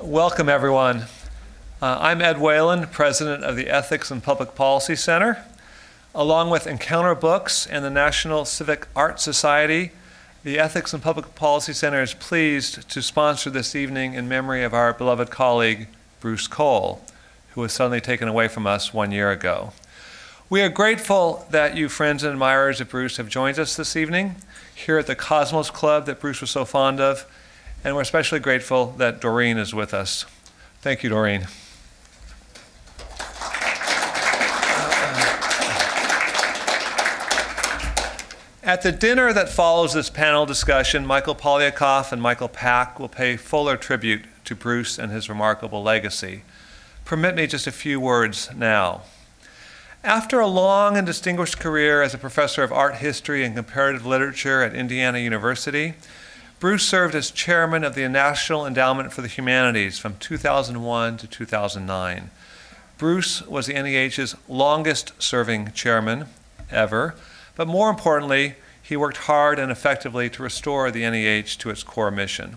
Welcome, everyone. I'm Ed Whalen, president of the Ethics and Public Policy Center. Along with Encounter Books and the National Civic Arts Society, the Ethics and Public Policy Center is pleased to sponsor this evening in memory of our beloved colleague, Bruce Cole, who was suddenly taken away from us 1 year ago. We are grateful that you friends and admirers of Bruce have joined us this evening here at the Cosmos Club that Bruce was so fond of, and we're especially grateful that Doreen is with us. Thank you, Doreen. At the dinner that follows this panel discussion, Michael Poliakoff and Michael Pack will pay fuller tribute to Bruce and his remarkable legacy. Permit me just a few words now. After a long and distinguished career as a professor of art history and comparative literature at Indiana University, Bruce served as chairman of the National Endowment for the Humanities from 2001 to 2009. Bruce was the NEH's longest-serving chairman ever, but more importantly, he worked hard and effectively to restore the NEH to its core mission.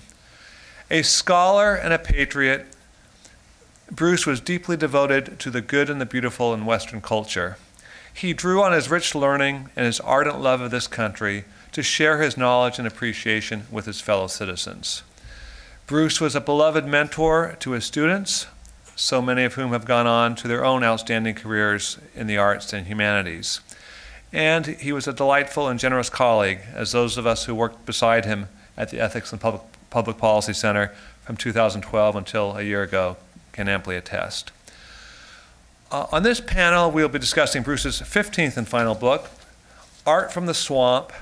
A scholar and a patriot, Bruce was deeply devoted to the good and the beautiful in Western culture. He drew on his rich learning and his ardent love of this country to share his knowledge and appreciation with his fellow citizens. Bruce was a beloved mentor to his students, so many of whom have gone on to their own outstanding careers in the arts and humanities. And he was a delightful and generous colleague, as those of us who worked beside him at the Ethics and Public Policy Center from 2012 until a year ago can amply attest. On this panel, we'll be discussing Bruce's 15th and final book, Art from the Swamp: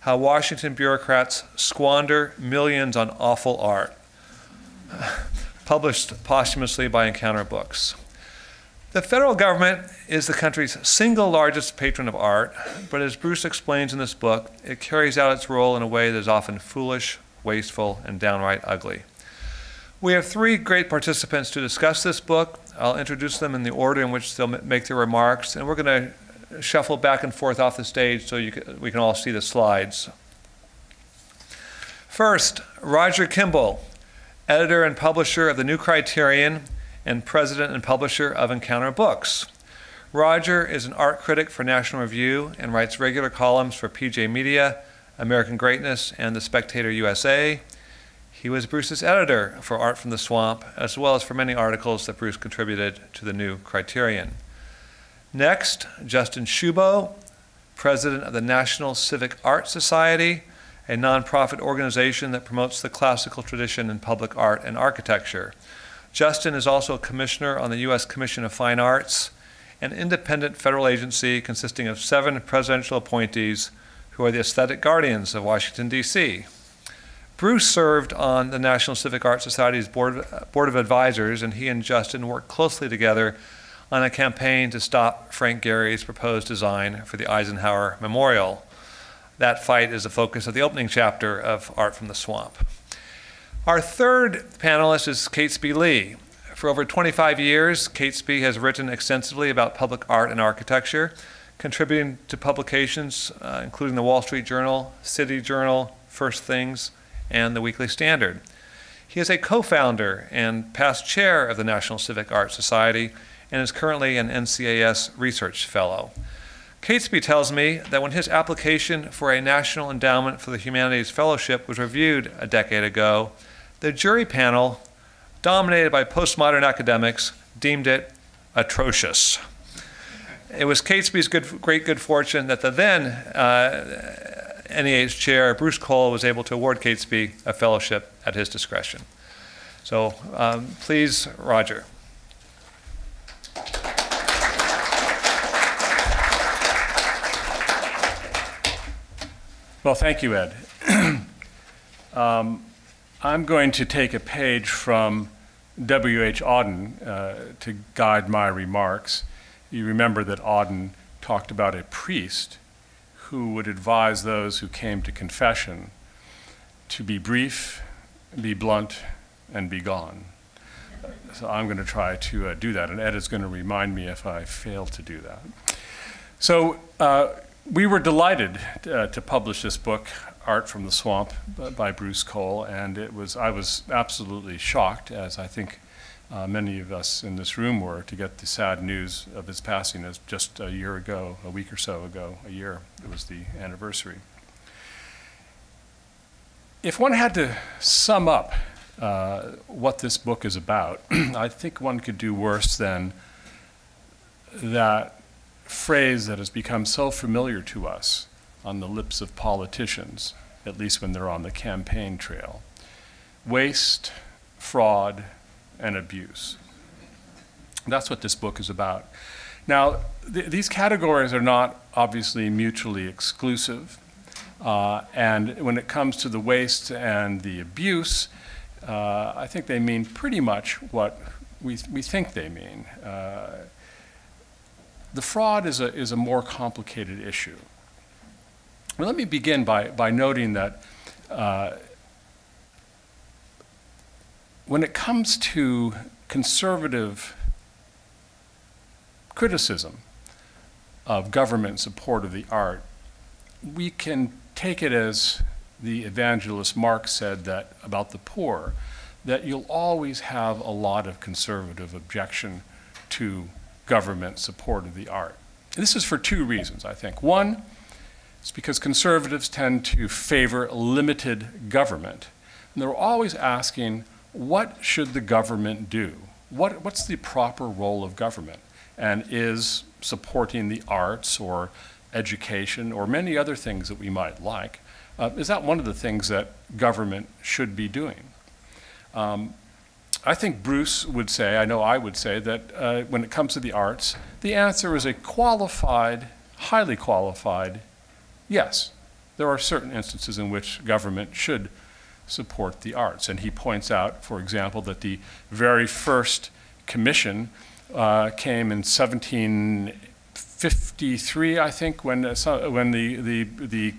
How Washington Bureaucrats Squander Millions on Awful Art, published posthumously by Encounter Books. The federal government is the country's single largest patron of art, but as Bruce explains in this book, it carries out its role in a way that is often foolish, wasteful, and downright ugly. We have three great participants to discuss this book. I'll introduce them in the order in which they'll make their remarks, and we're going to shuffle back and forth off the stage so we can all see the slides. First, Roger Kimball, editor and publisher of the New Criterion and president and publisher of Encounter Books. Roger is an art critic for National Review and writes regular columns for PJ Media, American Greatness, and The Spectator USA. He was Bruce's editor for Art from the Swamp, as well as for many articles that Bruce contributed to the New Criterion. Next, Justin Shubo, president of the National Civic Arts Society, a nonprofit organization that promotes the classical tradition in public art and architecture. Justin is also a commissioner on the U.S. Commission of Fine Arts, an independent federal agency consisting of 7 presidential appointees who are the aesthetic guardians of Washington, D.C. Bruce served on the National Civic Arts Society's Board of Advisors, and he and Justin worked closely together on a campaign to stop Frank Gehry's proposed design for the Eisenhower Memorial. That fight is the focus of the opening chapter of Art from the Swamp. Our third panelist is Catesby Lee. For over 25 years, Catesby has written extensively about public art and architecture, contributing to publications including the Wall Street Journal, City Journal, First Things, and the Weekly Standard. He is a co-founder and past chair of the National Civic Arts Society and is currently an NCAS Research Fellow. Catesby tells me that when his application for a National Endowment for the Humanities Fellowship was reviewed a decade ago, the jury panel, dominated by postmodern academics, deemed it atrocious. It was Catesby's great good fortune that the then NEH chair, Bruce Cole, was able to award Catesby a fellowship at his discretion. So please, Roger. Well, thank you, Ed. I'm going to take a page from W.H. Auden to guide my remarks. You remember that Auden talked about a priest who would advise those who came to confession to be brief, be blunt, and be gone. So I'm going to try to do that, and Ed is going to remind me if I fail to do that. So we were delighted to publish this book Art from the Swamp by Bruce Cole, and I was absolutely shocked, as I think many of us in this room were, to get the sad news of his passing as just a year ago, a week or so ago, a year. It was the anniversary. If one had to sum up what this book is about, I think one could do worse than that phrase that has become so familiar to us on the lips of politicians, at least when they're on the campaign trail: waste, fraud, and abuse. That's what this book is about. Now, these categories are not obviously mutually exclusive, and when it comes to the waste and the abuse, I think they mean pretty much what we think they mean. The fraud is a more complicated issue. Well, let me begin by noting that when it comes to conservative criticism of government support of the art, we can take it as the evangelist Marx said that about the poor, that you'll always have a lot of conservative objection to government support of the art. And this is for two reasons, I think. One, it's because conservatives tend to favor limited government. And they're always asking, what should the government do? What's the proper role of government? And is supporting the arts or education or many other things that we might like, is that one of the things that government should be doing? I think Bruce would say, I know I would say, that when it comes to the arts, the answer is a qualified, highly qualified yes. There are certain instances in which government should support the arts. And he points out, for example, that the very first commission came in 1753, I think, when the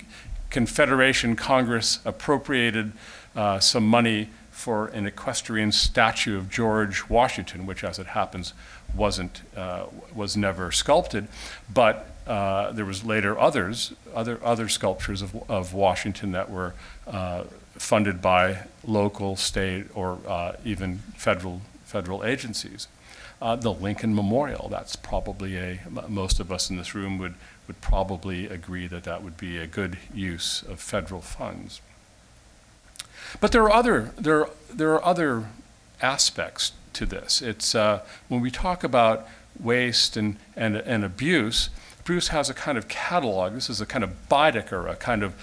Confederation Congress appropriated some money for an equestrian statue of George Washington, which, as it happens, was never sculpted, but there was later other sculptures of Washington that were funded by local, state, or even federal agencies. The Lincoln Memorial, that's probably most of us in this room would probably agree that that would be a good use of federal funds. But there are other aspects to this. It's when we talk about waste and abuse, Bruce has a kind of catalog. This is a kind of Baedeker, a kind of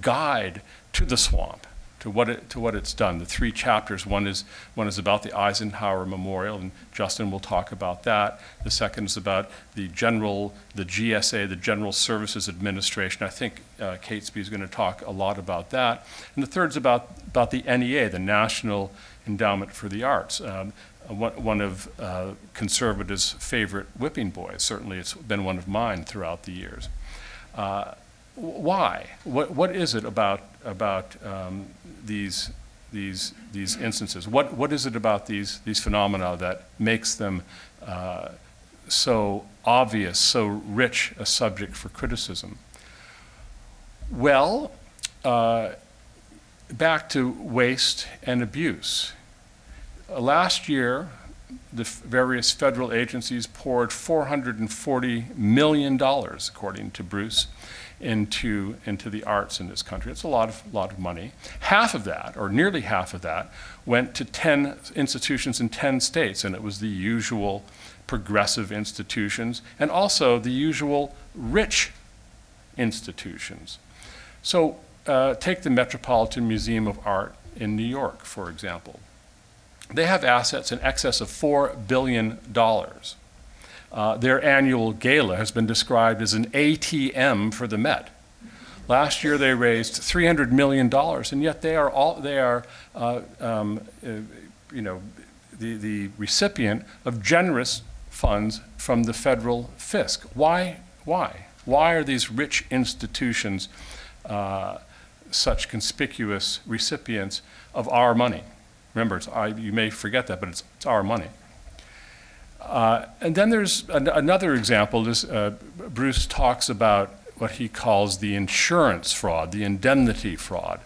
guide to the swamp, to what it's done. The three chapters. One is about the Eisenhower Memorial, and Justin will talk about that. The second is about the GSA, the General Services Administration. I think Catesby is going to talk a lot about that. And the third is about the NEA, the National Endowment for the Arts. One of conservatives' favorite whipping boys. Certainly, it's been one of mine throughout the years. Why? What is it about these instances? What is it about these phenomena that makes them so obvious, so rich a subject for criticism? Well, back to waste and abuse. Last year, the various federal agencies poured $440 million, according to Bruce, into the arts in this country. It's a lot of money. Half of that, or nearly half of that, went to 10 institutions in 10 states, and it was the usual progressive institutions and also the usual rich institutions. So take the Metropolitan Museum of Art in New York, for example. They have assets in excess of $4 billion. Their annual gala has been described as an ATM for the Met. Last year they raised $300 million, and yet they are the recipient of generous funds from the federal fisc. Why? Why are these rich institutions such conspicuous recipients of our money? Remember, you may forget that, but it's our money. And then there's another example. Bruce talks about what he calls the insurance fraud, the indemnity fraud.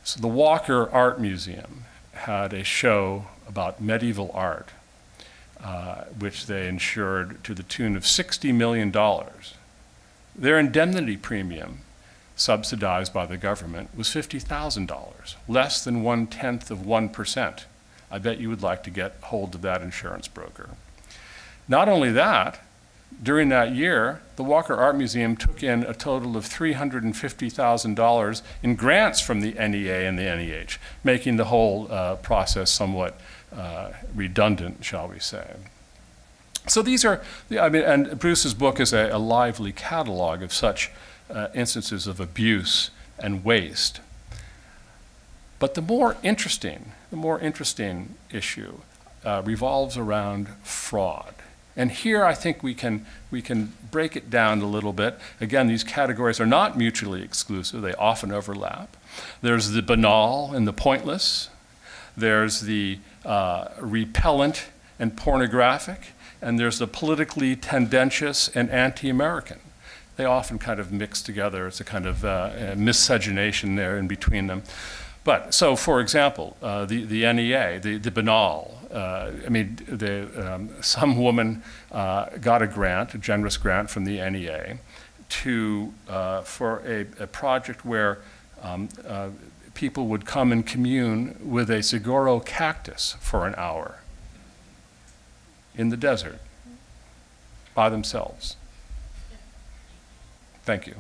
So the Walker Art Museum had a show about medieval art, which they insured to the tune of $60 million. Their indemnity premium, subsidized by the government, was $50,000, less than 0.1%. I bet you would like to get hold of that insurance broker. Not only that, during that year, the Walker Art Museum took in a total of $350,000 in grants from the NEA and the NEH, making the whole process somewhat redundant, shall we say. So these are, and Bruce's book is a lively catalog of such instances of abuse and waste. But the more interesting issue revolves around fraud. And here I think we can break it down a little bit. Again, these categories are not mutually exclusive. They often overlap. There's the banal and the pointless. There's the repellent and pornographic. And there's the politically tendentious and anti-American. They often kind of mix together. It's a kind of miscegenation there in between them. But, so for example, the NEA, the banal, some woman got a grant, a generous grant from the NEA, for a project where people would come and commune with a saguaro cactus for an hour in the desert by themselves. Thank you.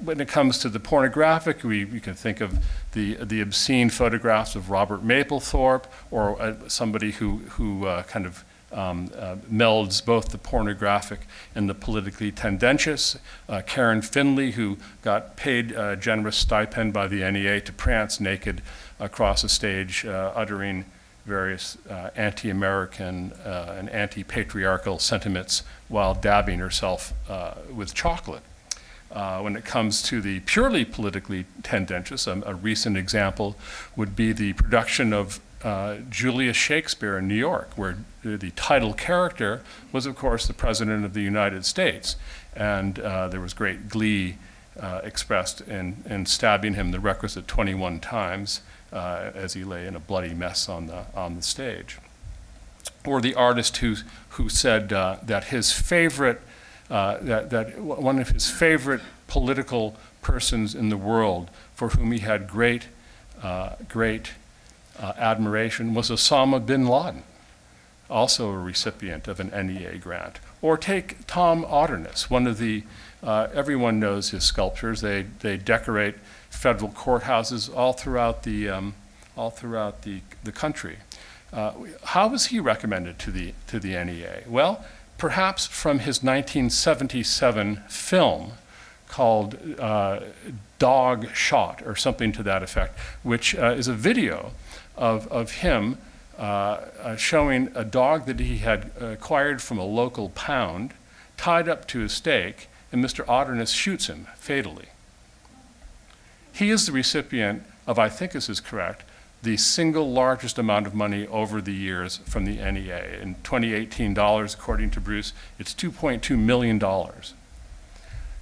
When it comes to the pornographic, we can think of the obscene photographs of Robert Mapplethorpe, or somebody who kind of melds both the pornographic and the politically tendentious. Karen Finley, who got paid a generous stipend by the NEA to prance naked across a stage, uttering various anti-American and anti-patriarchal sentiments while dabbing herself with chocolate. When it comes to the purely politically tendentious, a recent example would be the production of Julius Shakespeare in New York, where the title character was, of course, the President of the United States. And there was great glee expressed in stabbing him the requisite 21 times as he lay in a bloody mess on the stage. Or the artist who said that his favorite that one of his favorite political persons in the world for whom he had great admiration was Osama bin Laden, also a recipient of an NEA grant. Or take Tom Otterness, one of the, everyone knows his sculptures. They decorate federal courthouses all throughout the country. How was he recommended to the NEA? Well, perhaps from his 1977 film called Dog Shot, or something to that effect, which is a video of him showing a dog that he had acquired from a local pound, tied up to a stake, and Mr. Otterness shoots him fatally. He is the recipient of, I think this is correct, the single largest amount of money over the years from the NEA. In 2018 dollars, according to Bruce, it's $2.2 million.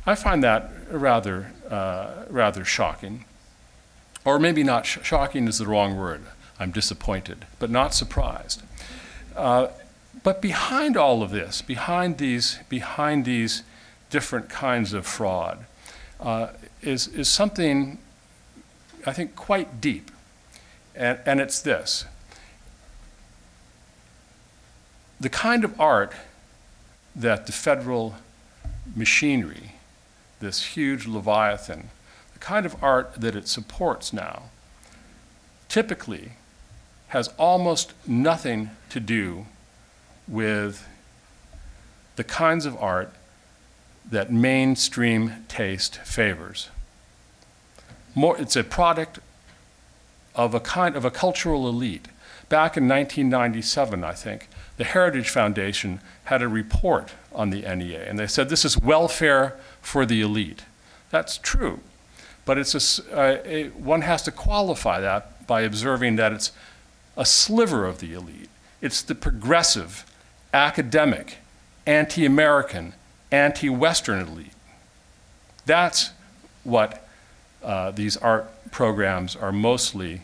I find that rather shocking. Or maybe not shocking is the wrong word. I'm disappointed, but not surprised. But behind all of this, behind these different kinds of fraud, is something, I think, quite deep. And it's this. The kind of art that the federal machinery, this huge leviathan, the kind of art that it supports now, typically has almost nothing to do with the kinds of art that mainstream taste favors. It's a product of a cultural elite. Back in 1997, I think, the Heritage Foundation had a report on the NEA, and they said this is welfare for the elite. That's true, but it's one has to qualify that by observing that it's a sliver of the elite. It's the progressive, academic, anti-American, anti-Western elite. That's what these art programs are mostly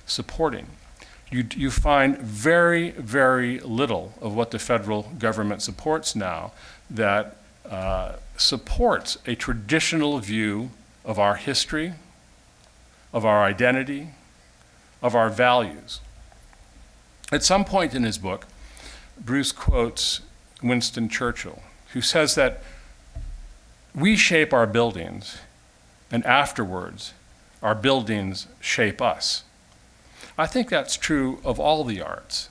supporting. You find very, very little of what the federal government supports now that supports a traditional view of our history, of our identity, of our values. At some point in his book, Bruce quotes Winston Churchill, who says that we shape our buildings, and afterwards, our buildings shape us. I think that's true of all the arts.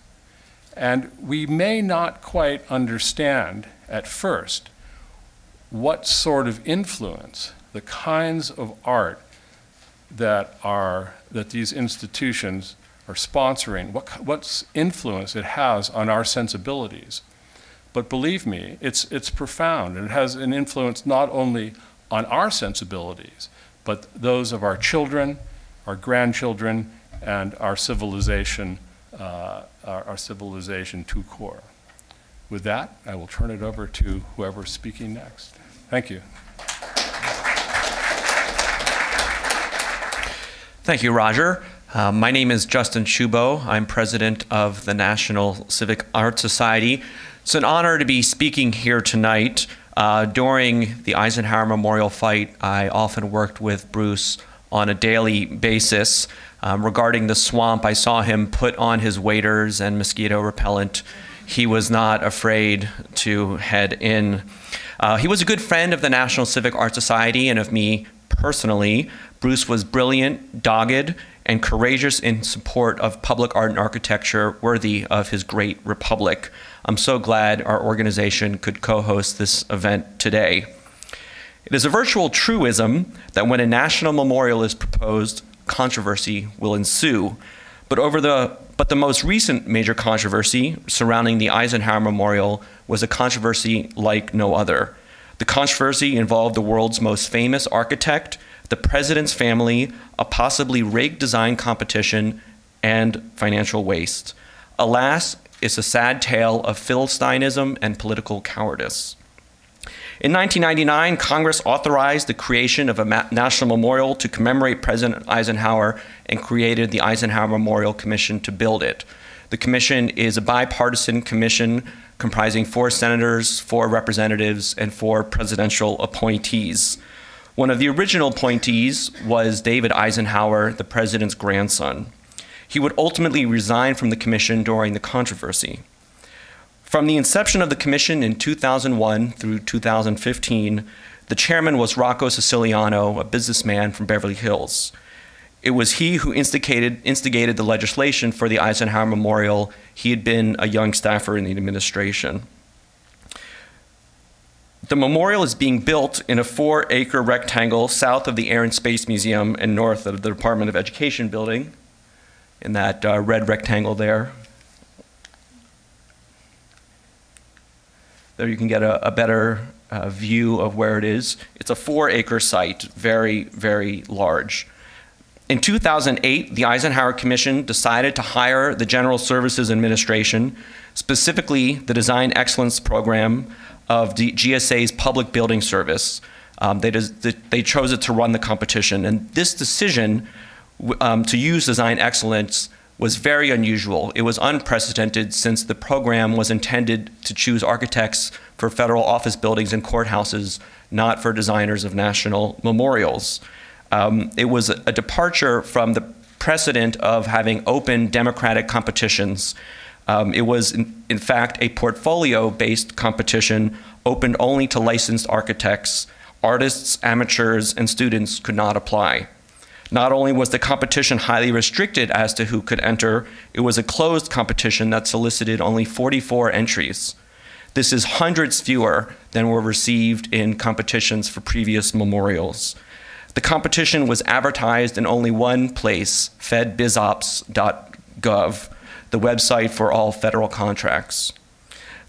And we may not quite understand at first what sort of influence the kinds of art that these institutions are sponsoring, what influence it has on our sensibilities. But believe me, it's profound, and it has an influence not only on our sensibilities, but those of our children, our grandchildren, and our civilization tout court. With that, I will turn it over to whoever's speaking next. Thank you. Thank you, Roger. My name is Justin Shubo. I'm president of the National Civic Art Society. It's an honor to be speaking here tonight. During the Eisenhower Memorial fight, I often worked with Bruce on a daily basis. Regarding the swamp, I saw him put on his waders and mosquito repellent. He was not afraid to head in. He was a good friend of the National Civic Art Society and of me personally. Bruce was brilliant, dogged, and courageous in support of public art and architecture worthy of his great republic. I'm so glad our organization could co-host this event today. It is a virtual truism that when a national memorial is proposed, controversy will ensue. But the most recent major controversy surrounding the Eisenhower Memorial was a controversy like no other. The controversy involved the world's most famous architect, the president's family, a possibly rigged design competition, and financial waste. Alas, it's a sad tale of Philistinism and political cowardice. In 1999, Congress authorized the creation of a national memorial to commemorate President Eisenhower and created the Eisenhower Memorial Commission to build it. The commission is a bipartisan commission comprising 4 senators, 4 representatives, and 4 presidential appointees. One of the original appointees was David Eisenhower, the president's grandson. He would ultimately resign from the commission during the controversy. From the inception of the commission in 2001 through 2015, the chairman was Rocco Siciliano, a businessman from Beverly Hills. It was he who instigated the legislation for the Eisenhower Memorial. He had been a young staffer in the administration. The memorial is being built in a 4-acre rectangle south of the Air and Space Museum and north of the Department of Education building, in that red rectangle there. There you can get a better view of where it is. It's a 4-acre site, very, very large. In 2008, the Eisenhower Commission decided to hire the General Services Administration, specifically the Design Excellence Program of the GSA's Public Building Service. They chose it to run the competition. And this decision to use design excellence was very unusual. It was unprecedented since the program was intended to choose architects for federal office buildings and courthouses, not for designers of national memorials. It was a departure from the precedent of having open democratic competitions. It was, in fact, a portfolio-based competition opened only to licensed architects. Artists, amateurs, and students could not apply. Not only was the competition highly restricted as to who could enter, it was a closed competition that solicited only 44 entries. This is hundreds fewer than were received in competitions for previous memorials. The competition was advertised in only one place, fedbizops.gov, the website for all federal contracts.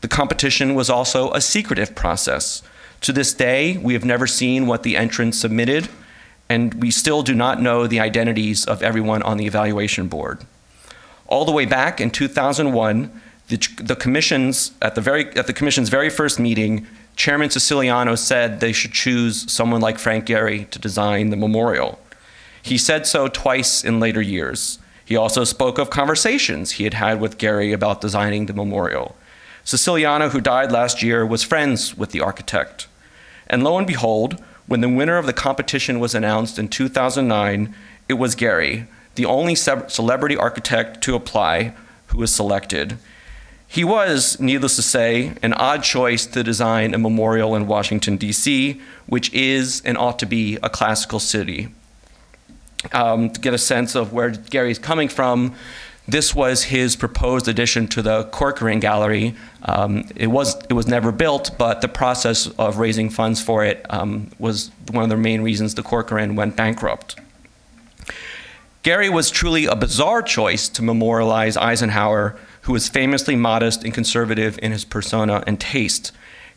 The competition was also a secretive process. To this day, we have never seen what the entrants submitted, and we still do not know the identities of everyone on the evaluation board. All the way back in 2001, The commission's at the commission's very first meeting, Chairman Siciliano said they should choose someone like Frank Gehry to design the memorial. He said so twice in later years. He also spoke of conversations he had had with Gehry about designing the memorial. Siciliano, who died last year, was friends with the architect. And lo and behold, when the winner of the competition was announced in 2009, it was Gehry, the only celebrity architect to apply, who was selected. He was, needless to say, an odd choice to design a memorial in Washington, D.C., which is and ought to be a classical city. To get a sense of where Gehry's coming from, this was his proposed addition to the Corcoran Gallery. It was never built, but the process of raising funds for it was one of the main reasons the Corcoran went bankrupt. Gehry was truly a bizarre choice to memorialize Eisenhower, who was famously modest and conservative in his persona and taste.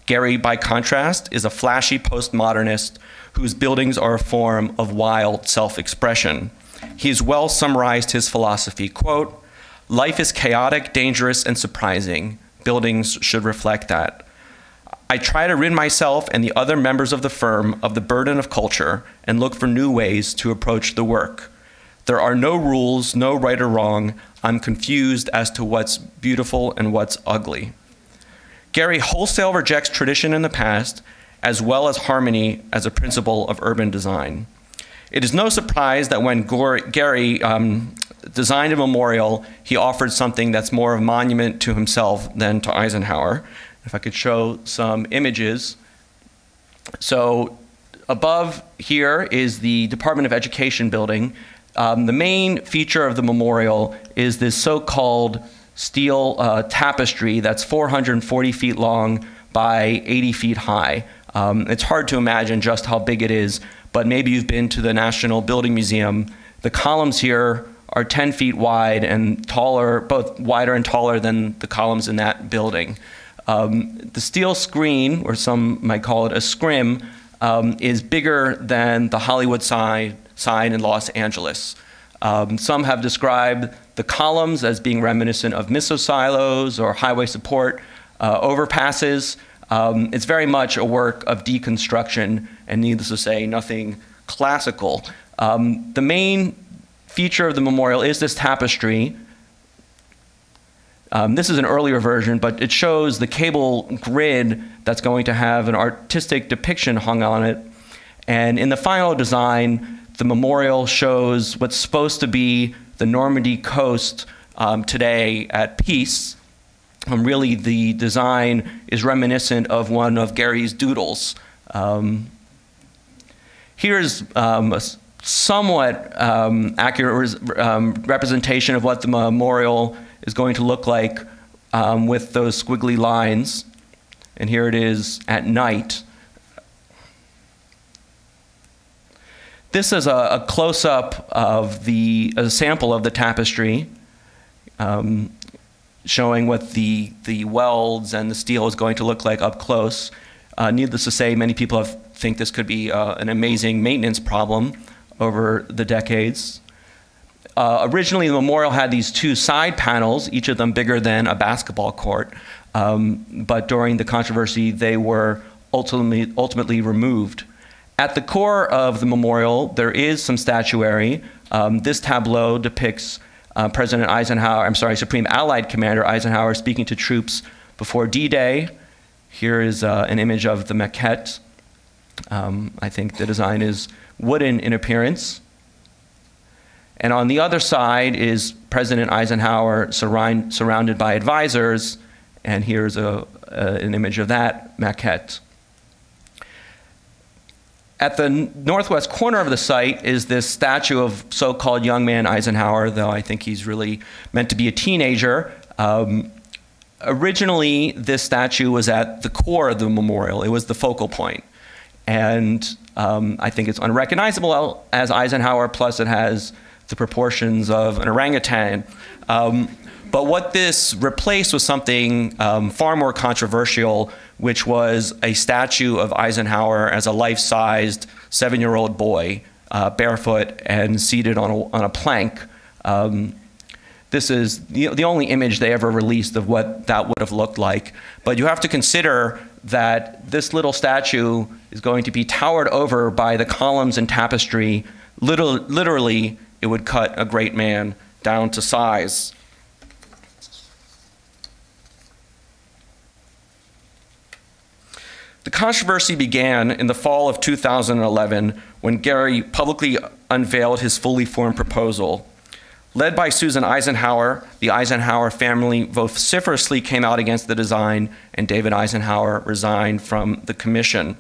Gehry, by contrast, is a flashy postmodernist whose buildings are a form of wild self-expression. He has well summarized his philosophy, quote, "Life is chaotic, dangerous, and surprising. Buildings should reflect that. I try to rid myself and the other members of the firm of the burden of culture and look for new ways to approach the work. There are no rules, no right or wrong. I'm confused as to what's beautiful and what's ugly." Gehry wholesale rejects tradition in the past, as well as harmony as a principle of urban design. It is no surprise that when Gehry designed a memorial, he offered something that's more of a monument to himself than to Eisenhower. If I could show some images. So above here is the Department of Education building. The main feature of the memorial is this so-called steel tapestry that's 440 feet long by 80 feet high. It's hard to imagine just how big it is, but maybe you've been to the National Building Museum. The columns here are 10 feet wide and taller, both wider and taller than the columns in that building. The steel screen, or some might call it a scrim, is bigger than the Hollywood sign in Los Angeles. Some have described the columns as being reminiscent of missile silos or highway support overpasses. It's very much a work of deconstruction, and needless to say, nothing classical. The main feature of the memorial is this tapestry. This is an earlier version, but it shows the cable grid that's going to have an artistic depiction hung on it. And in the final design, the memorial shows what's supposed to be the Normandy coast today at peace. Really, the design is reminiscent of one of Gehry's doodles. Here's a somewhat accurate representation of what the memorial is going to look like with those squiggly lines. And here it is at night. This is a close-up of a sample of the tapestry, showing what the welds and the steel is going to look like up close. Needless to say, many people think this could be an amazing maintenance problem over the decades. Originally, the memorial had these two side panels, each of them bigger than a basketball court, but during the controversy, they were ultimately removed. At the core of the memorial, there is some statuary. This tableau depicts President Eisenhower, Supreme Allied Commander Eisenhower speaking to troops before D-Day. Here is an image of the maquette. I think the design is wooden in appearance. And on the other side is President Eisenhower surrounded by advisors, and here's an image of that maquette. At the northwest corner of the site is this statue of so-called young man Eisenhower, though I think he's really meant to be a teenager. Originally, this statue was at the core of the memorial. It was the focal point. And I think it's unrecognizable as Eisenhower, plus it has the proportions of an orangutan. But what this replaced was something far more controversial, which was a statue of Eisenhower as a life-sized 7-year-old boy, barefoot and seated on a plank. This is the only image they ever released of what that would have looked like. But you have to consider that this little statue is going to be towered over by the columns and tapestry. Literally, it would cut a great man down to size. The controversy began in the fall of 2011 when Gehry publicly unveiled his fully formed proposal. Led by Susan Eisenhower, the Eisenhower family vociferously came out against the design, and David Eisenhower resigned from the commission.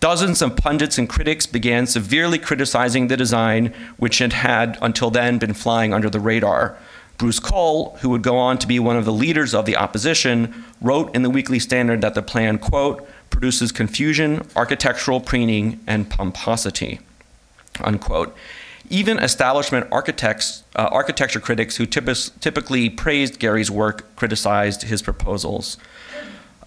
Dozens of pundits and critics began severely criticizing the design, which it had until then been flying under the radar. Bruce Cole, who would go on to be one of the leaders of the opposition, wrote in the Weekly Standard that the plan, quote, produces confusion, architectural preening, and pomposity, unquote. Even establishment architecture critics who typically praised Gehry's work criticized his proposals.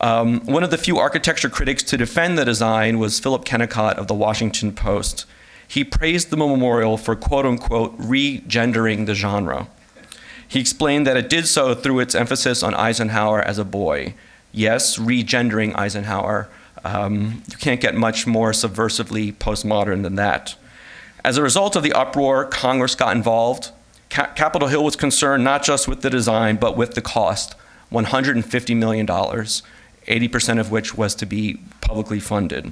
One of the few architecture critics to defend the design was Philip Kennicott of the Washington Post. He praised the memorial for quote-unquote re-gendering the genre. He explained that it did so through its emphasis on Eisenhower as a boy. Yes, re-gendering Eisenhower. You can't get much more subversively postmodern than that. As a result of the uproar, Congress got involved. Capitol Hill was concerned not just with the design, but with the cost, $150 million, 80% of which was to be publicly funded.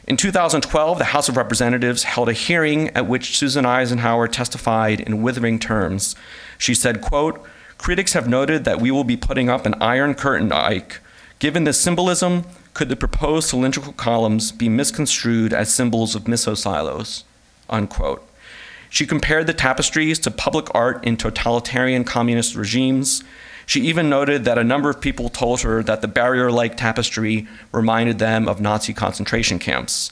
In 2012, the House of Representatives held a hearing at which Susan Eisenhower testified in withering terms. She said, quote, critics have noted that we will be putting up an iron curtain, Ike. Given this symbolism, could the proposed cylindrical columns be misconstrued as symbols of miso silos? Unquote. She compared the tapestries to public art in totalitarian communist regimes. She even noted that a number of people told her that the barrier-like tapestry reminded them of Nazi concentration camps.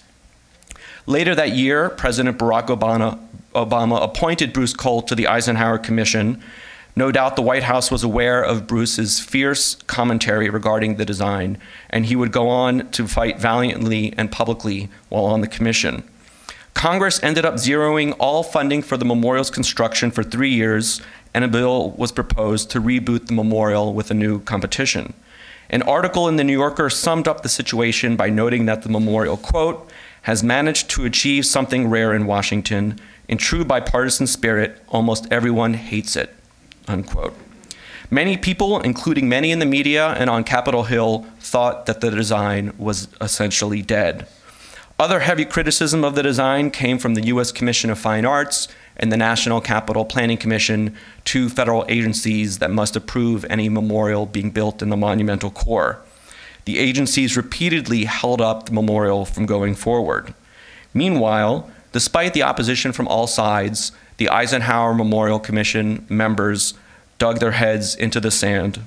Later that year, President Barack Obama appointed Bruce Cole to the Eisenhower Commission. No doubt the White House was aware of Bruce's fierce commentary regarding the design, and he would go on to fight valiantly and publicly while on the commission. Congress ended up zeroing all funding for the memorial's construction for 3 years, and a bill was proposed to reboot the memorial with a new competition. An article in The New Yorker summed up the situation by noting that the memorial, quote, has managed to achieve something rare in Washington. In true bipartisan spirit, almost everyone hates it, unquote. Many people, including many in the media and on Capitol Hill, thought that the design was essentially dead. Other heavy criticism of the design came from the U.S. Commission of Fine Arts and the National Capital Planning Commission, two federal agencies that must approve any memorial being built in the monumental core. The agencies repeatedly held up the memorial from going forward. Meanwhile, despite the opposition from all sides, the Eisenhower Memorial Commission members dug their heads into the sand.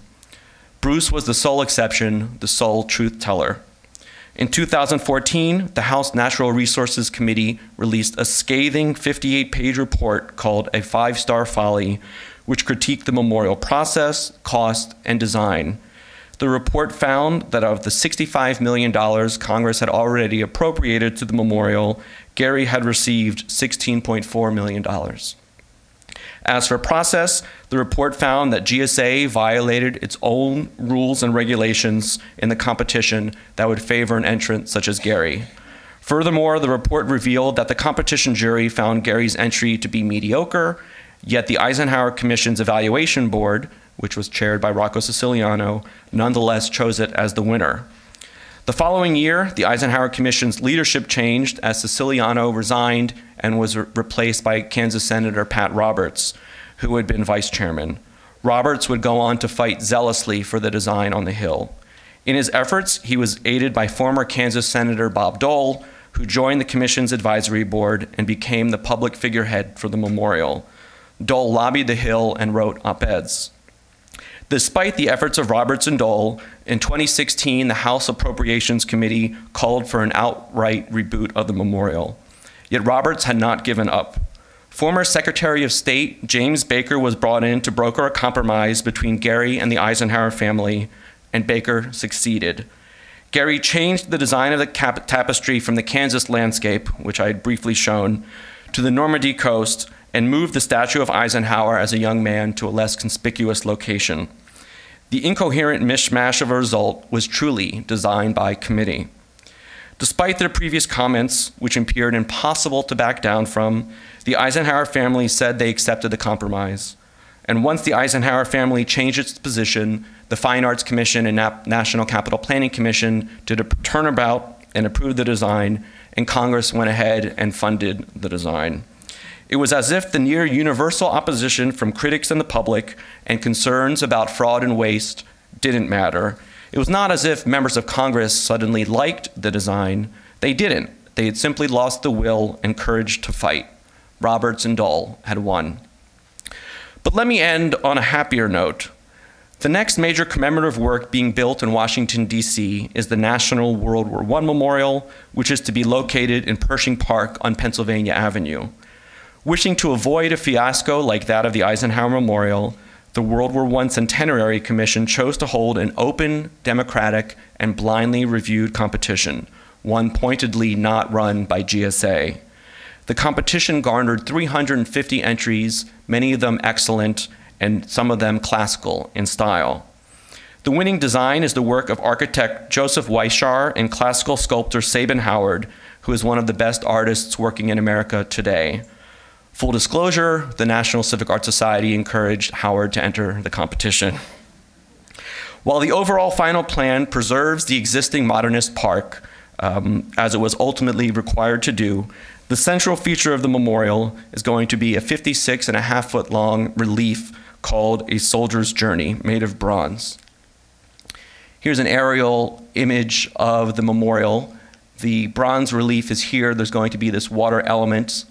Bruce was the sole exception, the sole truth teller. In 2014, the House Natural Resources Committee released a scathing 58-page report called A Five-Star Folly, which critiqued the memorial process, cost, and design. The report found that of the $65 million Congress had already appropriated to the memorial, Gehry had received $16.4 million. As for process, the report found that GSA violated its own rules and regulations in the competition that would favor an entrant such as Gehry. Furthermore, the report revealed that the competition jury found Gehry's entry to be mediocre, yet the Eisenhower Commission's evaluation board, which was chaired by Rocco Siciliano, nonetheless chose it as the winner. The following year, the Eisenhower Commission's leadership changed as Siciliano resigned and was replaced by Kansas Senator Pat Roberts, who had been vice chairman. Roberts would go on to fight zealously for the design on the Hill. In his efforts, he was aided by former Kansas Senator Bob Dole, who joined the commission's advisory board and became the public figurehead for the memorial. Dole lobbied the Hill and wrote op-eds. Despite the efforts of Roberts and Dole, in 2016, the House Appropriations Committee called for an outright reboot of the memorial. Yet Roberts had not given up. Former Secretary of State James Baker was brought in to broker a compromise between Gehry and the Eisenhower family, and Baker succeeded. Gehry changed the design of the tapestry from the Kansas landscape, which I had briefly shown, to the Normandy coast, and moved the statue of Eisenhower as a young man to a less conspicuous location. The incoherent mishmash of a result was truly designed by committee. Despite their previous comments, which appeared impossible to back down from, the Eisenhower family said they accepted the compromise. And once the Eisenhower family changed its position, the Fine Arts Commission and National Capital Planning Commission did a turnabout and approved the design, and Congress went ahead and funded the design. It was as if the near universal opposition from critics and the public and concerns about fraud and waste didn't matter. It was not as if members of Congress suddenly liked the design. They didn't. They had simply lost the will and courage to fight. Roberts and Dole had won. But let me end on a happier note. The next major commemorative work being built in Washington, D.C. is the National World War I Memorial, which is to be located in Pershing Park on Pennsylvania Avenue. Wishing to avoid a fiasco like that of the Eisenhower Memorial, the World War I Centenary Commission chose to hold an open, democratic, and blindly reviewed competition, one pointedly not run by GSA. The competition garnered 350 entries, many of them excellent, and some of them classical in style. The winning design is the work of architect Joseph Weishar and classical sculptor Sabin Howard, who is one of the best artists working in America today. Full disclosure, the National Civic Arts Society encouraged Howard to enter the competition. While the overall final plan preserves the existing modernist park, as it was ultimately required to do, the central feature of the memorial is going to be a 56.5-foot long relief called A Soldier's Journey, made of bronze. Here's an aerial image of the memorial. The bronze relief is here. There's going to be this water element.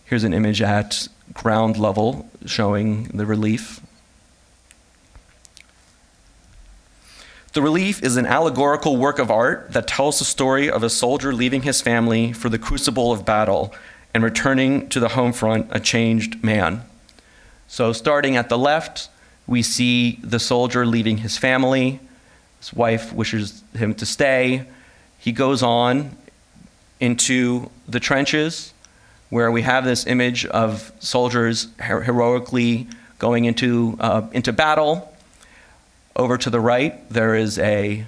Here's an image at ground level showing the relief. The relief is an allegorical work of art that tells the story of a soldier leaving his family for the crucible of battle and returning to the home front a changed man. So starting at the left, we see the soldier leaving his family. His wife wishes him to stay. He goes on into the trenches, where we have this image of soldiers heroically going into battle. Over to the right, there is a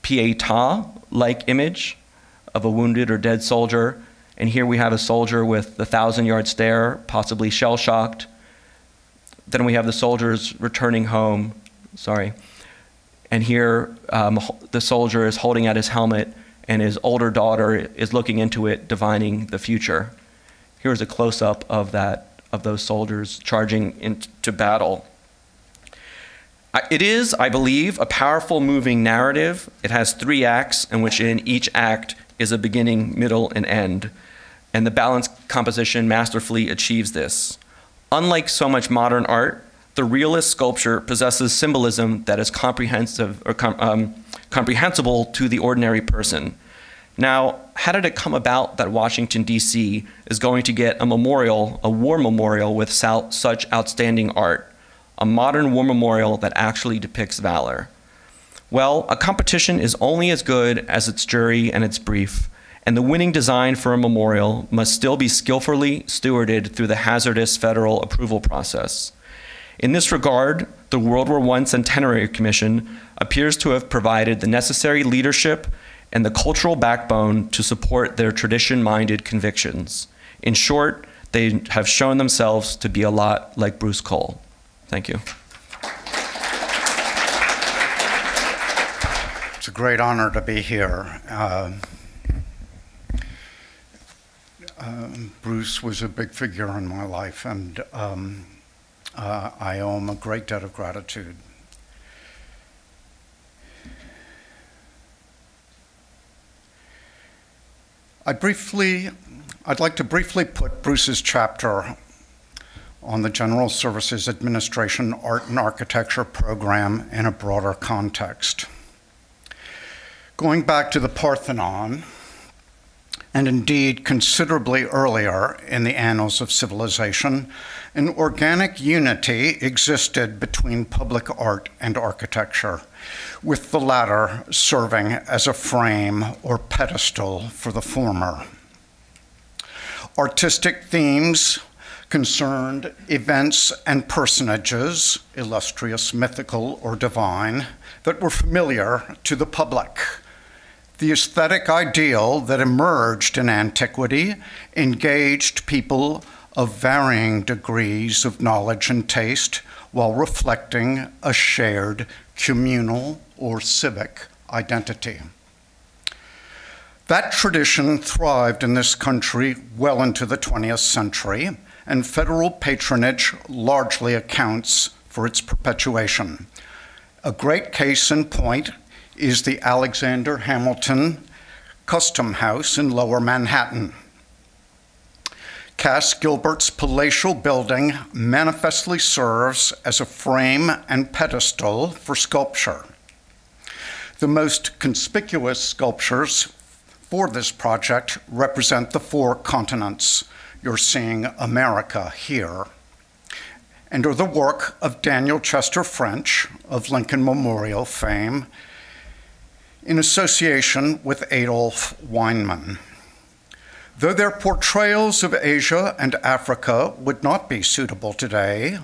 pietà-like image of a wounded or dead soldier. And here we have a soldier with the 1,000-yard stare, possibly shell-shocked. Then we have the soldiers returning home, And here, the soldier is holding out his helmet, and his older daughter is looking into it, divining the future. Here's a close-up of those soldiers charging into battle. It is, I believe, a powerful moving narrative. It has 3 acts, in which in each act is a beginning, middle, and end. And the balanced composition masterfully achieves this. Unlike so much modern art, the realist sculpture possesses symbolism that is comprehensive or comprehensible to the ordinary person. Now, how did it come about that Washington, D.C. is going to get a memorial, a war memorial with such outstanding art? A modern war memorial that actually depicts valor. Well, a competition is only as good as its jury and its brief, and the winning design for a memorial must still be skillfully stewarded through the hazardous federal approval process. In this regard, the World War I Centenary Commission appears to have provided the necessary leadership and the cultural backbone to support their tradition-minded convictions. In short, they have shown themselves to be a lot like Bruce Cole. Thank you. It's a great honor to be here. Bruce was a big figure in my life, and I owe him a great debt of gratitude. I'd like to briefly put Bruce's chapter on the General Services Administration Art and Architecture program in a broader context. Going back to the Parthenon, and indeed considerably earlier in the annals of civilization, an organic unity existed between public art and architecture, with the latter serving as a frame or pedestal for the former. Artistic themes concerned events and personages, illustrious, mythical, or divine, that were familiar to the public. The aesthetic ideal that emerged in antiquity engaged people of varying degrees of knowledge and taste while reflecting a shared communal or civic identity. That tradition thrived in this country well into the 20th century, and federal patronage largely accounts for its perpetuation. A great case in point is the Alexander Hamilton Custom House in Lower Manhattan. Cass Gilbert's palatial building manifestly serves as a frame and pedestal for sculpture. The most conspicuous sculptures for this project represent the 4 continents. You're seeing America here, and are the work of Daniel Chester French of Lincoln Memorial fame in association with Adolf Weinman. Though their portrayals of Asia and Africa would not be suitable today,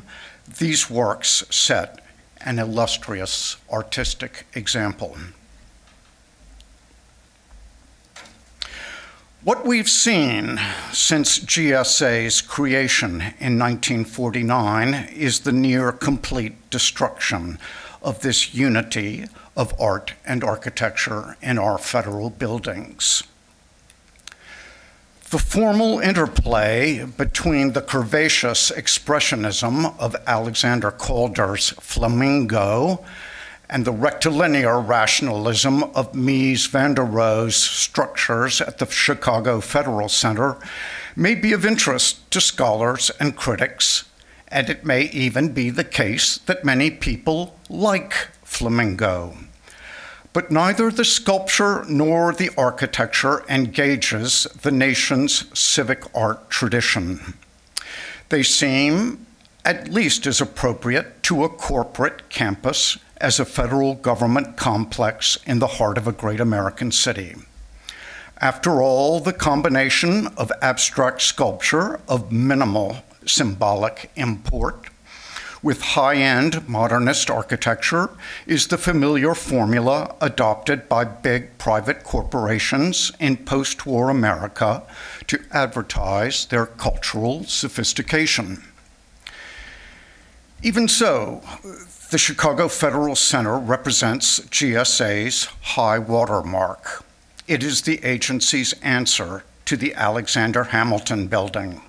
these works set an illustrious artistic example. What we've seen since GSA's creation in 1949 is the near complete destruction of this unity of art and architecture in our federal buildings. The formal interplay between the curvaceous expressionism of Alexander Calder's Flamingo and the rectilinear rationalism of Mies van der Rohe's structures at the Chicago Federal Center may be of interest to scholars and critics, and it may even be the case that many people like Flamingo. But neither the sculpture nor the architecture engages the nation's civic art tradition. They seem at least as appropriate to a corporate campus as a federal government complex in the heart of a great American city. After all, the combination of abstract sculpture of minimal symbolic import with high-end modernist architecture is the familiar formula adopted by big private corporations in post-war America to advertise their cultural sophistication. Even so, the Chicago Federal Center represents GSA's high water mark. It is the agency's answer to the Alexander Hamilton Building.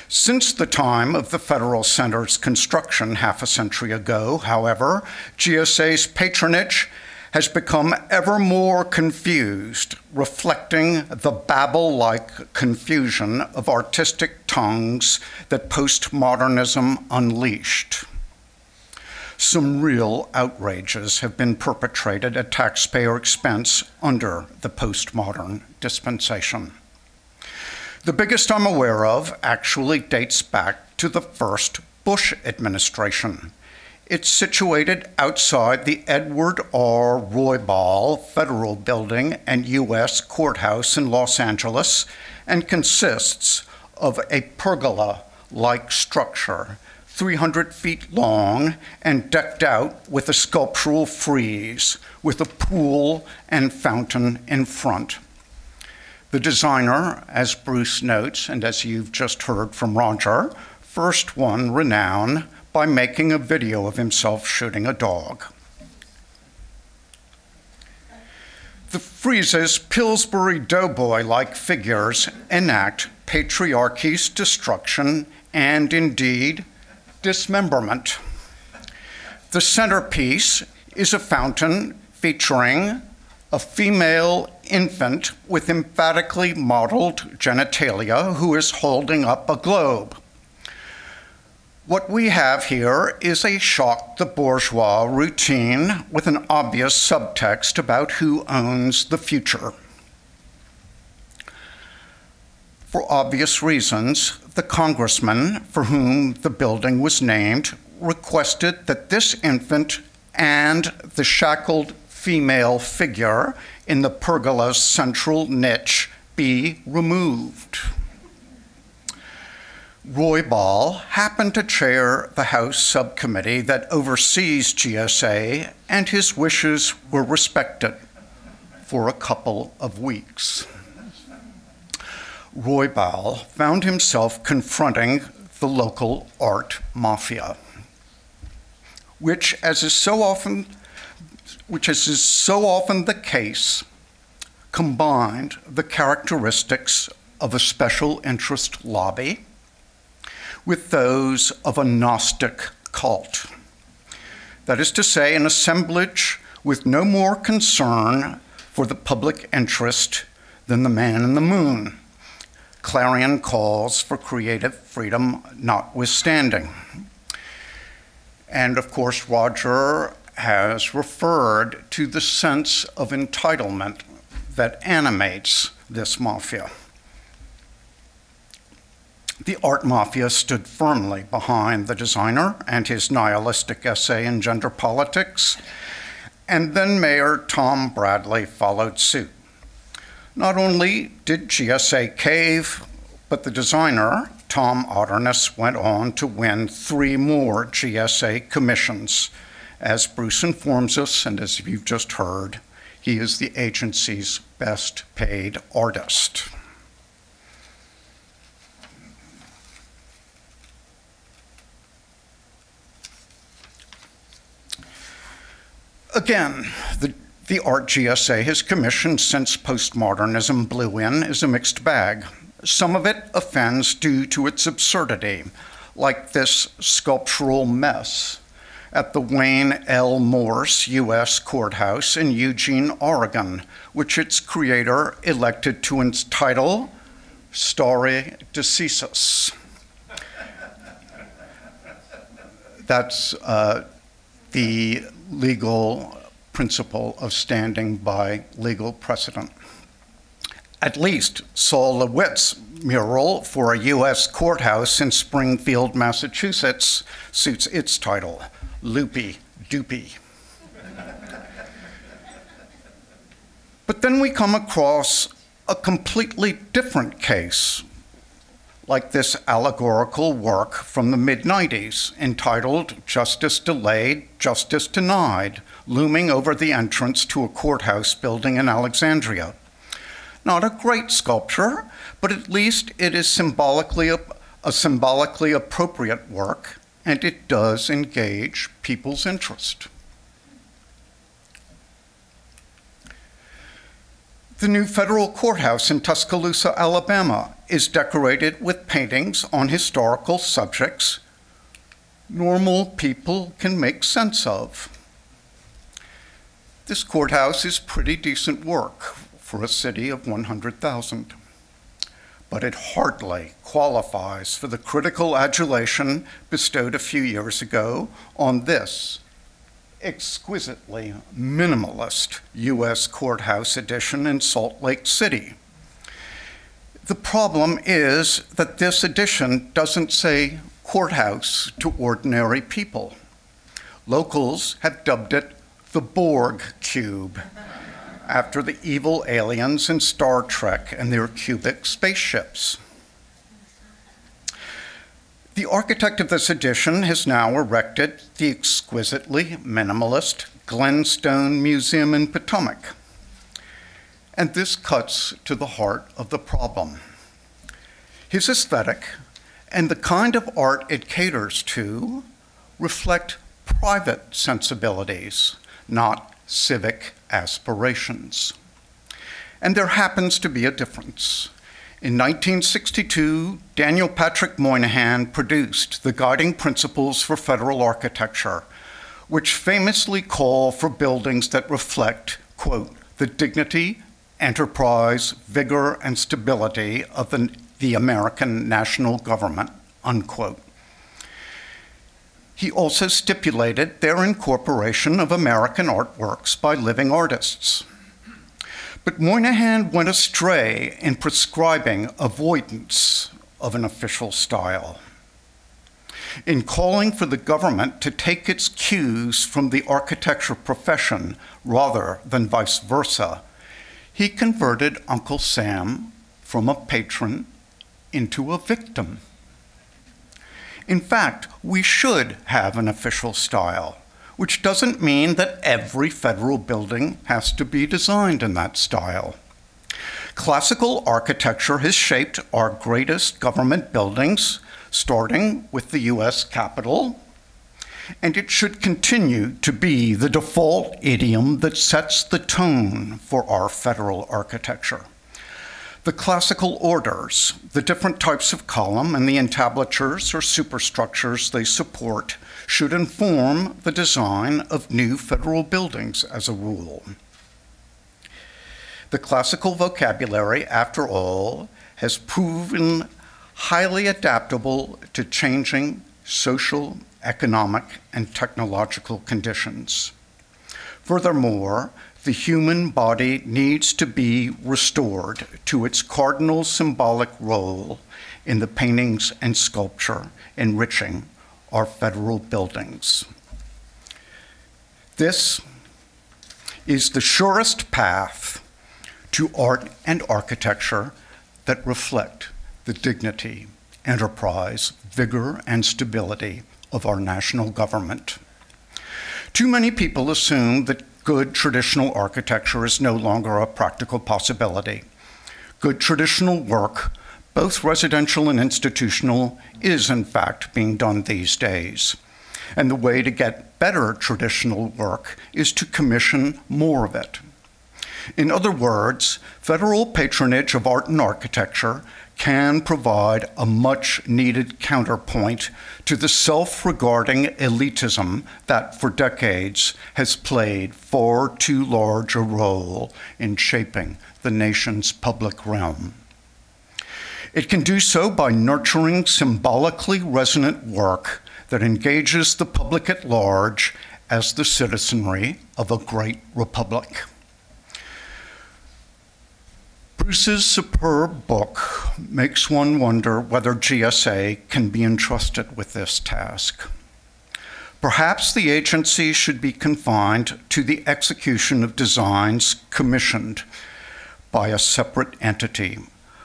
Since the time of the Federal Center's construction half a century ago, however, GSA's patronage has become ever more confused, reflecting the Babel-like confusion of artistic tongues that postmodernism unleashed. Some real outrages have been perpetrated at taxpayer expense under the postmodern dispensation. The biggest I'm aware of actually dates back to the first Bush administration. It's situated outside the Edward R. Roybal Federal Building and U.S. Courthouse in Los Angeles and consists of a pergola-like structure 300 feet long and decked out with a sculptural frieze with a pool and fountain in front. The designer, as Bruce notes, and as you've just heard from Roger, first won renown by making a video of himself shooting a dog. The friezes' Pillsbury Doughboy-like figures enact patriarchy's destruction and, indeed, dismemberment. The centerpiece is a fountain featuring a female infant with emphatically modeled genitalia who is holding up a globe. What we have here is a shock the bourgeois routine with an obvious subtext about who owns the future. For obvious reasons, the congressman for whom the building was named requested that this infant and the shackled female figure in the pergola's central niche be removed. Roybal happened to chair the House subcommittee that oversees GSA, and his wishes were respected for a couple of weeks. Roybal found himself confronting the local art mafia, which, as is so often the case, combined the characteristics of a special interest lobby with those of a Gnostic cult. That is to say, an assemblage with no more concern for the public interest than the man in the moon, clarion calls for creative freedom notwithstanding. And of course, Roger has referred to the sense of entitlement that animates this mafia. The art mafia stood firmly behind the designer and his nihilistic essay in Gender Politics, and then Mayor Tom Bradley followed suit. Not only did GSA cave, but the designer, Tom Otterness, went on to win 3 more GSA commissions. As Bruce informs us, and as you've just heard, he is the agency's best paid artist. Again, the art GSA has commissioned since postmodernism blew in is a mixed bag. Some of it offends due to its absurdity, like this sculptural mess at the Wayne L. Morse U.S. Courthouse in Eugene, Oregon, which its creator elected to entitle Stare Decisis. That's the legal principle of standing by legal precedent. At least Saul LeWitt's mural for a U.S. courthouse in Springfield, Massachusetts suits its title, Loopy Doopy. But then we come across a completely different case, like this allegorical work from the mid-90s entitled Justice Delayed, Justice Denied, looming over the entrance to a courthouse building in Alexandria. Not a great sculpture, but at least it is symbolically a symbolically appropriate work, and it does engage people's interest. The new federal courthouse in Tuscaloosa, Alabama, is decorated with paintings on historical subjects normal people can make sense of. This courthouse is pretty decent work for a city of 100,000, but it hardly qualifies for the critical adulation bestowed a few years ago on this exquisitely minimalist U.S. courthouse edition in Salt Lake City. The problem is that this edition doesn't say courthouse to ordinary people. Locals have dubbed it the Borg Cube, after the evil aliens in Star Trek and their cubic spaceships. The architect of this edition has now erected the exquisitely minimalist Glenstone Museum in Potomac. And this cuts to the heart of the problem. His aesthetic and the kind of art it caters to reflect private sensibilities, not civic aspirations. And there happens to be a difference. In 1962, Daniel Patrick Moynihan produced the Guiding Principles for Federal Architecture, which famously call for buildings that reflect, quote, the dignity, enterprise, vigor, and stability of the American national government, unquote. He also stipulated their incorporation of American artworks by living artists. But Moynihan went astray in prescribing avoidance of an official style. In calling for the government to take its cues from the architecture profession rather than vice versa, he converted Uncle Sam from a patron into a victim. In fact, we should have an official style, which doesn't mean that every federal building has to be designed in that style. Classical architecture has shaped our greatest government buildings, starting with the US Capitol, and it should continue to be the default idiom that sets the tone for our federal architecture. The classical orders, the different types of column, and the entablatures or superstructures they support should inform the design of new federal buildings as a rule. The classical vocabulary, after all, has proven highly adaptable to changing social, economic, and technological conditions. Furthermore, the human body needs to be restored to its cardinal symbolic role in the paintings and sculpture enriching our federal buildings. This is the surest path to art and architecture that reflect the dignity, enterprise, vigor, and stability of our national government. Too many people assume that good traditional architecture is no longer a practical possibility. Good traditional work, both residential and institutional, is in fact being done these days. And the way to get better traditional work is to commission more of it. In other words, federal patronage of art and architecture can provide a much-needed counterpoint to the self-regarding elitism that for decades has played far too large a role in shaping the nation's public realm. It can do so by nurturing symbolically resonant work that engages the public at large as the citizenry of a great republic. Bruce's superb book makes one wonder whether GSA can be entrusted with this task. Perhaps the agency should be confined to the execution of designs commissioned by a separate entity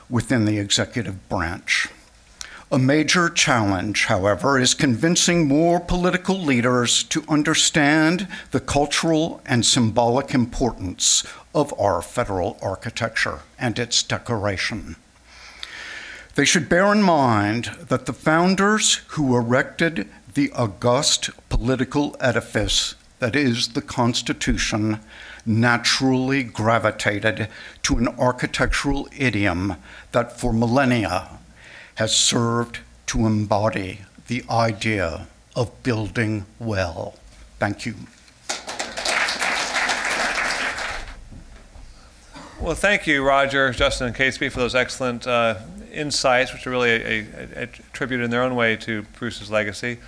within the executive branch. A major challenge, however, is convincing more political leaders to understand the cultural and symbolic importance of our federal architecture and its decoration. They should bear in mind that the founders who erected the august political edifice that is the Constitution naturally gravitated to an architectural idiom that for millennia has served to embody the idea of building well. Thank you. Well, thank you, Roger, Justin, and Catesby, for those excellent insights, which are really a tribute in their own way to Bruce's legacy.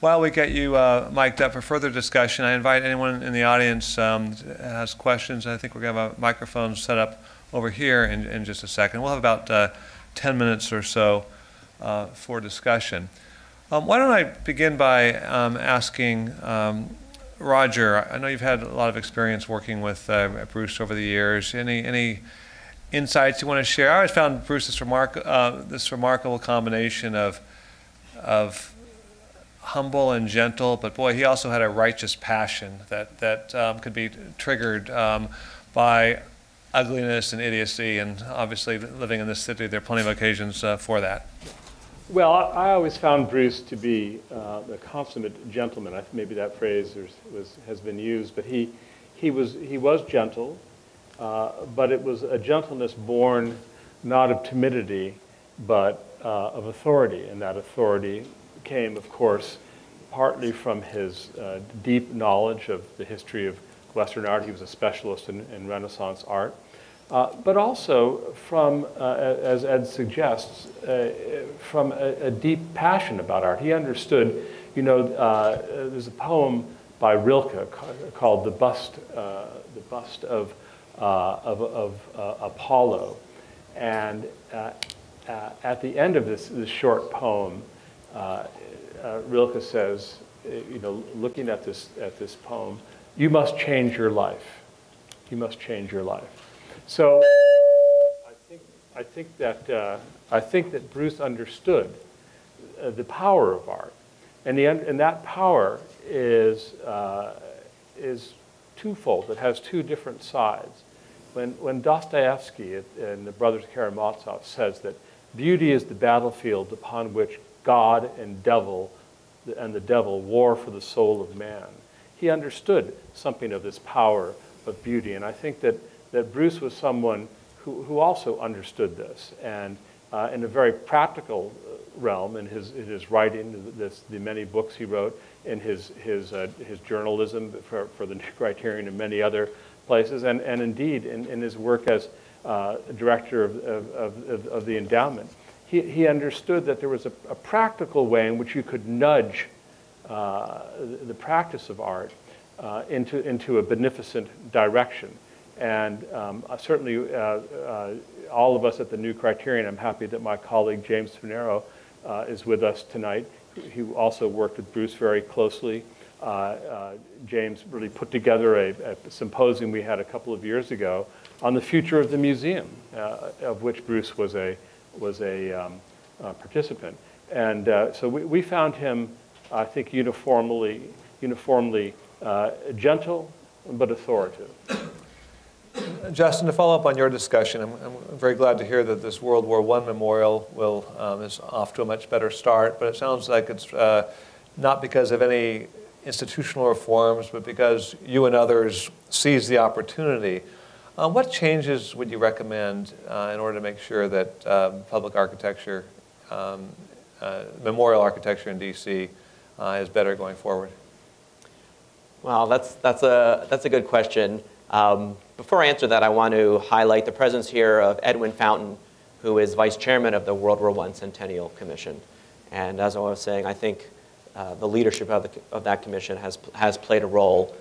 While we get you mic'd up for further discussion, I invite anyone in the audience that has questions. I think we're going to have a microphone set up over here in just a second. We'll have about 10 minutes or so for discussion. Why don't I begin by asking Roger, I know you've had a lot of experience working with Bruce over the years. Any insights you want to share? I always found Bruce this remarkable combination of humble and gentle, but boy, he also had a righteous passion that could be triggered by ugliness and idiocy, and obviously living in this city, there are plenty of occasions for that. Well, I always found Bruce to be a consummate gentleman. Maybe that phrase has been used, but he was gentle, but it was a gentleness born not of timidity, but of authority, and that authority came, of course, partly from his deep knowledge of the history of Western art. He was a specialist in Renaissance art. But also from, as Ed suggests, from a deep passion about art. He understood, there's a poem by Rilke called "The Bust of Apollo," and at the end of this short poem, Rilke says, looking at this poem, "You must change your life. You must change your life." So I think that Bruce understood the power of art. And that power is twofold. It has two different sides. When Dostoevsky in The Brothers Karamazov says that beauty is the battlefield upon which God and the devil war for the soul of man, he understood something of this power of beauty. And I think that Bruce was someone who also understood this. And in a very practical realm, in his writing, the many books he wrote, in his journalism for the New Criterion and many other places, and indeed in his work as director of the endowment, he understood that there was a practical way in which you could nudge the practice of art into a beneficent direction. And certainly all of us at the New Criterion, I'm happy that my colleague James Finero is with us tonight. He also worked with Bruce very closely. James really put together a symposium we had a couple of years ago on the future of the museum, of which Bruce was a participant. And so we found him, I think, uniformly gentle but authoritative. Justin, to follow up on your discussion, I'm very glad to hear that this World War I memorial is off to a much better start, but it sounds like it's not because of any institutional reforms, but because you and others seized the opportunity. What changes would you recommend in order to make sure that public architecture, memorial architecture in DC is better going forward? Well, that's a good question. Before I answer that, I want to highlight the presence here of Edwin Fountain, who is vice chairman of the World War I Centennial Commission. And as I was saying, I think the leadership of that commission has played a role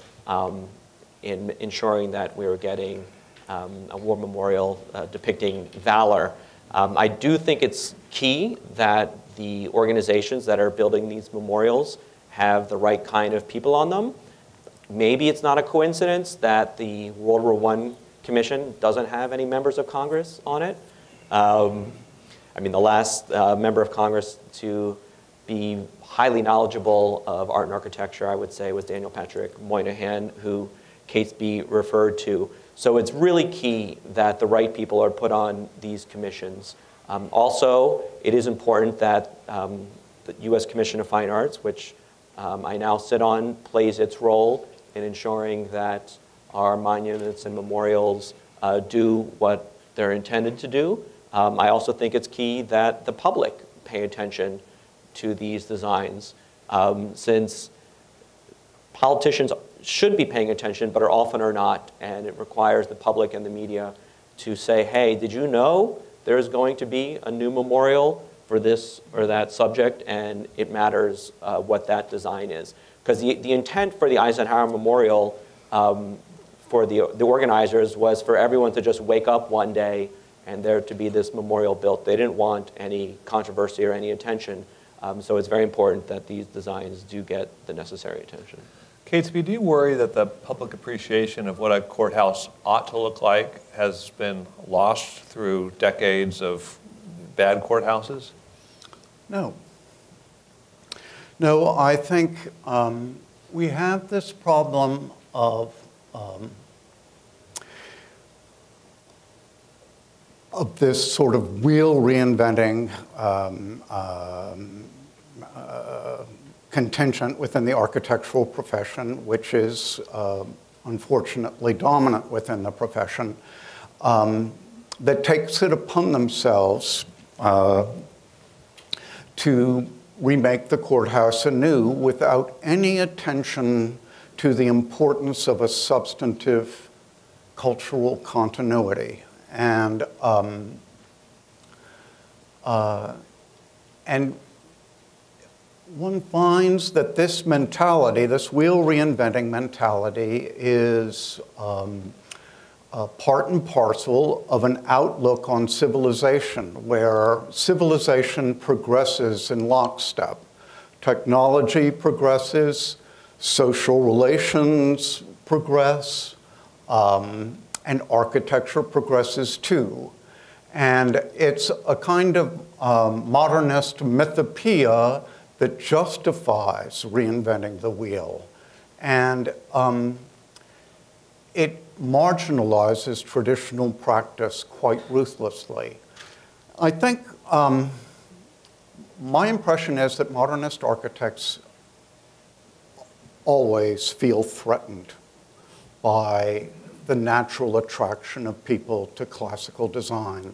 in ensuring that we were getting a war memorial depicting valor. I do think it's key that the organizations that are building these memorials have the right kind of people on them. Maybe it's not a coincidence that the World War I Commission doesn't have any members of Congress on it. I mean, the last member of Congress to be highly knowledgeable of art and architecture, I would say, was Daniel Patrick Moynihan, who Catesby referred to. So it's really key that the right people are put on these commissions. Also, it is important that the U.S. Commission of Fine Arts, which I now sit on, plays its role in ensuring that our monuments and memorials do what they're intended to do. I also think it's key that the public pay attention to these designs, since politicians should be paying attention but often are not, and it requires the public and the media to say, hey, did you know there's going to be a new memorial for this or that subject, and it matters what that design is. Because the intent for the Eisenhower Memorial for the organizers was for everyone to just wake up one day and there to be this memorial built. They didn't want any controversy or any attention. So it's very important that these designs do get the necessary attention. Catesby, do you worry that the public appreciation of what a courthouse ought to look like has been lost through decades of bad courthouses? No. No, I think we have this problem of this sort of wheel reinventing contingent within the architectural profession, which is unfortunately dominant within the profession, that takes it upon themselves to remake the courthouse anew without any attention to the importance of a substantive cultural continuity. And one finds that this mentality, this wheel reinventing mentality, is part and parcel of an outlook on civilization, where civilization progresses in lockstep. Technology progresses, social relations progress, and architecture progresses too. And it's a kind of modernist mythopoeia that justifies reinventing the wheel. And it marginalizes traditional practice quite ruthlessly. I think my impression is that modernist architects always feel threatened by the natural attraction of people to classical design.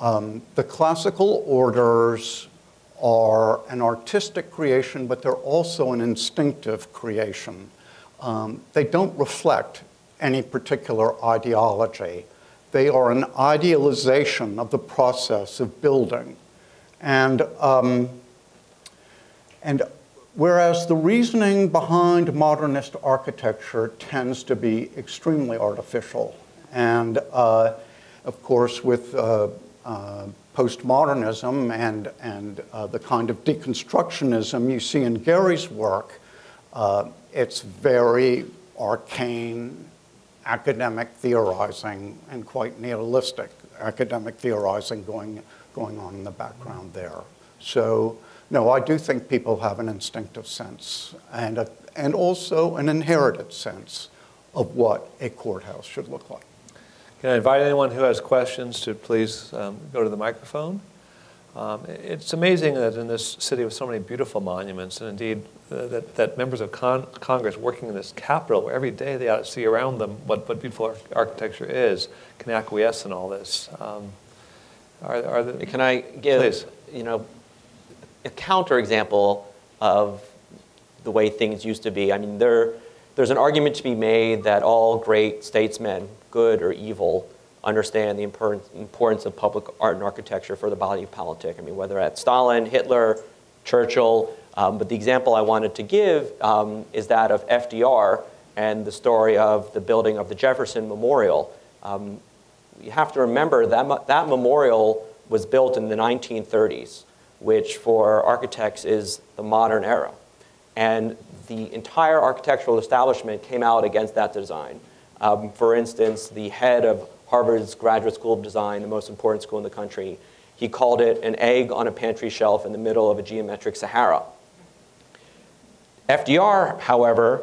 The classical orders are an artistic creation, but they're also an instinctive creation. They don't reflect any particular ideology. They are an idealization of the process of building. And whereas the reasoning behind modernist architecture tends to be extremely artificial, and of course with postmodernism and the kind of deconstructionism you see in Gehry's work, it's very arcane academic theorizing and quite nihilistic academic theorizing going on in the background there. So, no, I do think people have an instinctive sense and also an inherited sense of what a courthouse should look like. Can I invite anyone who has questions to please go to the microphone? It's amazing that in this city with so many beautiful monuments, and indeed that members of Congress working in this Capitol, where every day they ought to see around them what beautiful architecture is, can acquiesce in all this. Can I give, please, a counterexample of the way things used to be? I mean, there's an argument to be made that all great statesmen, good or evil, understand the importance of public art and architecture for the body politic. I mean, whether that's Stalin, Hitler, Churchill, but the example I wanted to give is that of FDR and the story of the building of the Jefferson Memorial. You have to remember that that memorial was built in the 1930s, which for architects is the modern era. And the entire architectural establishment came out against that design. For instance, the head of Harvard's Graduate School of Design, the most important school in the country, he called it an egg on a pantry shelf in the middle of a geometric Sahara. FDR, however,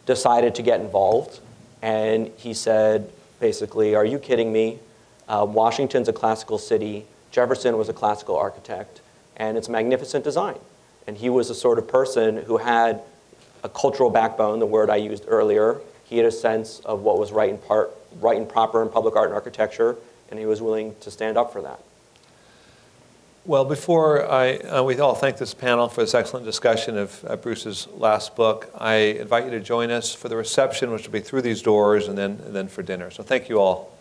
decided to get involved, and he said, basically, are you kidding me? Washington's a classical city, Jefferson was a classical architect, and it's a magnificent design. And he was the sort of person who had a cultural backbone, the word I used earlier. He had a sense of what was right and proper in public art and architecture, and he was willing to stand up for that. Well, before we all thank this panel for this excellent discussion of Bruce's last book, I invite you to join us for the reception, which will be through these doors, and then for dinner. So thank you all.